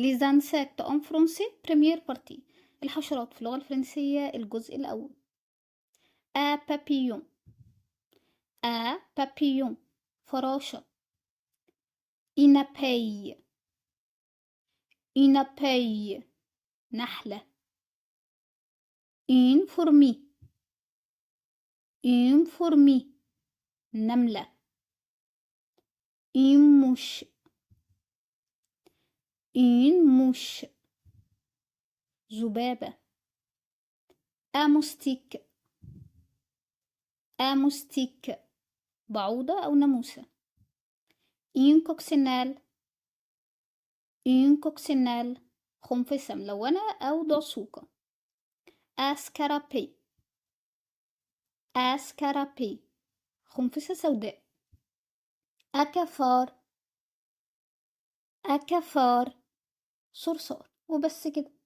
Les insectes en français première partie. الحشرات في اللغة الفرنسية الجزء الأول. Un papillon. Un papillon. فراشة. Une abeille. Une abeille. نحلة. Une fourmi. Une fourmi. نملة. Une mouche. Une mouche. ذبابة. Un moustique. Un moustique. بعوضة أو ناموسة. Une coccinelle. Une coccinelle. خنفسة ملونة أو دعسوقة. Un scarabée. Un scarabée. خنفسة سوداء. Un cafard. Un cafard. صرصار. وبس كده.